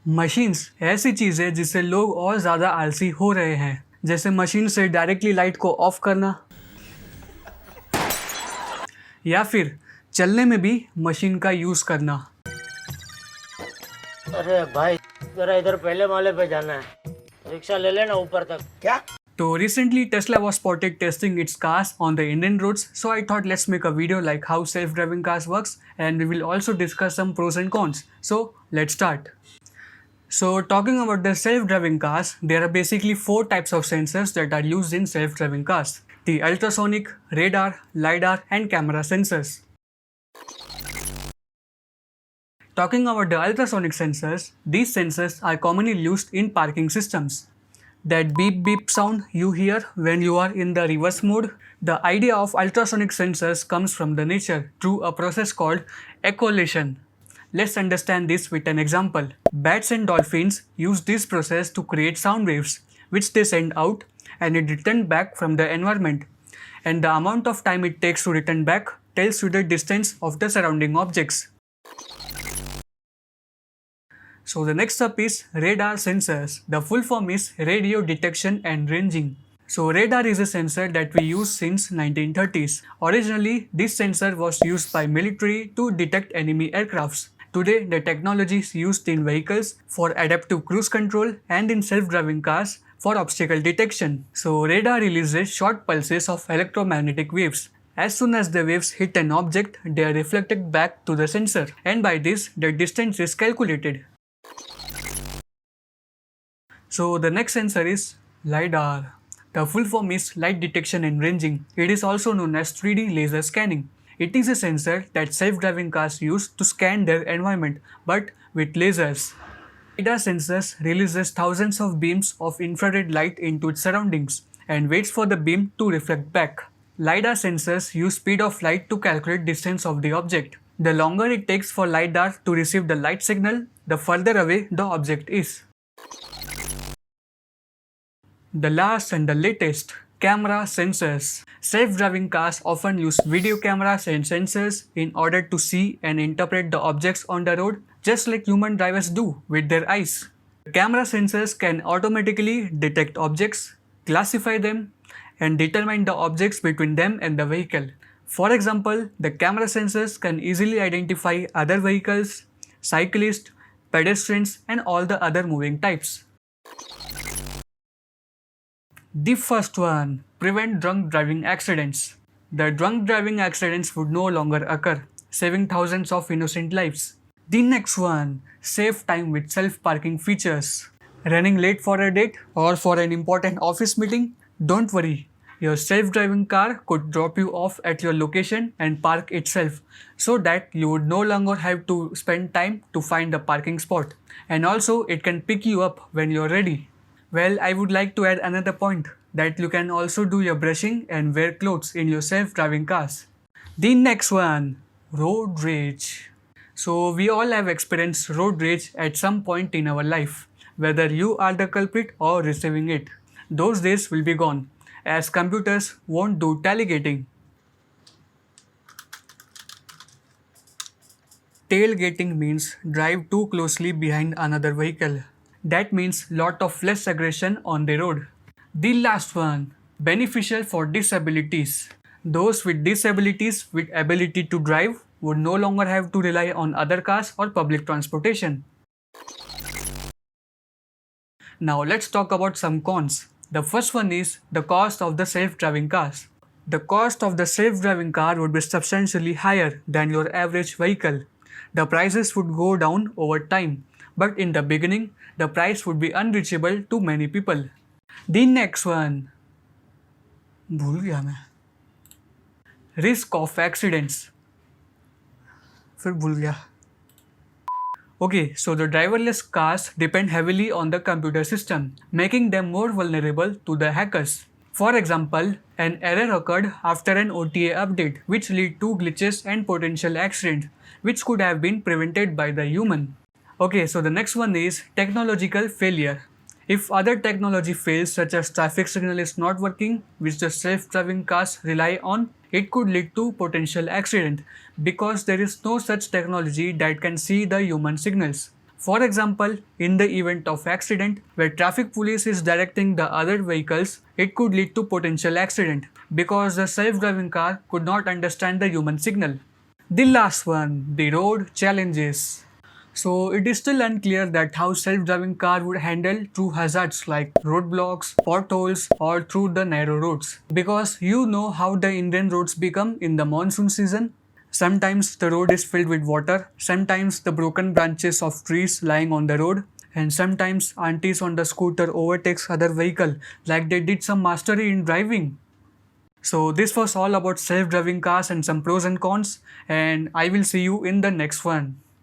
Machines ऐसी चीज़ है जिससे लोग और ज़्यादा आलसी हो रहे हैं, जैसे मशीन से डायरेक्टली लाइट को ऑफ करना या फिर चलने में भी मशीन का यूज़ करना। अरे भाई जरा इधर पहले माले पे जाना है, रिक्शा ले लेना ऊपर तक। क्या? So recently Tesla was spotted testing its cars on the Indian roads, so I thought let's make a video like how self-driving cars works, and we will also discuss some pros and cons. So let's start. So talking about the self-driving cars, there are basically four types of sensors that are used in self-driving cars: the ultrasonic, radar, lidar and camera sensors. Talking about the ultrasonic sensors, these sensors are commonly used in parking systems. That beep beep sound you hear when you are in the reverse mode. The idea of ultrasonic sensors comes from the nature through a process called echolation. Let's understand this with an example. Bats and dolphins use this process to create sound waves, which they send out and it returns back from the environment. And the amount of time it takes to return back tells you the distance of the surrounding objects. So the next up is radar sensors. The full form is radio detection and ranging. So radar is a sensor that we use since 1930s. Originally, this sensor was used by military to detect enemy aircrafts. Today, the technology is used in vehicles for adaptive cruise control and in self-driving cars for obstacle detection. So radar releases short pulses of electromagnetic waves. As soon as the waves hit an object, they are reflected back to the sensor, and by this, the distance is calculated. So the next sensor is LiDAR. The full form is light detection and ranging. It is also known as 3D laser scanning. It is a sensor that self-driving cars use to scan their environment, but with lasers. LiDAR sensors releases thousands of beams of infrared light into its surroundings and waits for the beam to reflect back. LiDAR sensors use speed of light to calculate distance of the object. The longer it takes for LiDAR to receive the light signal, the further away the object is. The last and the latest, camera sensors. Self-driving cars often use video cameras and sensors in order to see and interpret the objects on the road, just like human drivers do with their eyes. The camera sensors can automatically detect objects, classify them, and determine the objects between them and the vehicle. For example, the camera sensors can easily identify other vehicles, cyclists, pedestrians, and all the other moving types. The first one, prevent drunk driving accidents. The drunk driving accidents would no longer occur, saving thousands of innocent lives. The next one, save time with self-parking features. Running late for a date or for an important office meeting? Don't worry. Your self-driving car could drop you off at your location and park itself, so that you would no longer have to spend time to find a parking spot. And also, it can pick you up when you're ready. Well, I would like to add another point, that you can also do your brushing and wear clothes in your self-driving cars. The next one, road rage. So we all have experienced road rage at some point in our life, whether you are the culprit or receiving it. Those days will be gone, as computers won't do tailgating. Tailgating means drive too closely behind another vehicle. That means lot of less aggression on the road. The last one, beneficial for disabilities. Those with disabilities with ability to drive would no longer have to rely on other cars or public transportation. Now let's talk about some cons. The first one is the cost of the self-driving cars. The cost of the self-driving car would be substantially higher than your average vehicle. The prices would go down over time, but in the beginning, the price would be unreachable to many people. The next one, भूल गया मैं. Risk of accidents. फिर भूल गया. Okay, so the driverless cars depend heavily on the computer system, making them more vulnerable to the hackers. For example, an error occurred after an OTA update, which led to glitches and potential accidents, which could have been prevented by the human. Okay, so the next one is technological failure. If other technology fails, such as traffic signal is not working, which the self-driving cars rely on, it could lead to potential accident because there is no such technology that can see the human signals. For example, in the event of accident where traffic police is directing the other vehicles, it could lead to potential accident because the self-driving car could not understand the human signal. The last one, the road challenges. So it is still unclear that how self-driving car would handle true hazards like roadblocks, potholes or through the narrow roads. Because you know how the Indian roads become in the monsoon season. Sometimes the road is filled with water, sometimes the broken branches of trees lying on the road, and sometimes aunties on the scooter overtakes other vehicle like they did some mastery in driving. So this was all about self-driving cars and some pros and cons, and I will see you in the next one.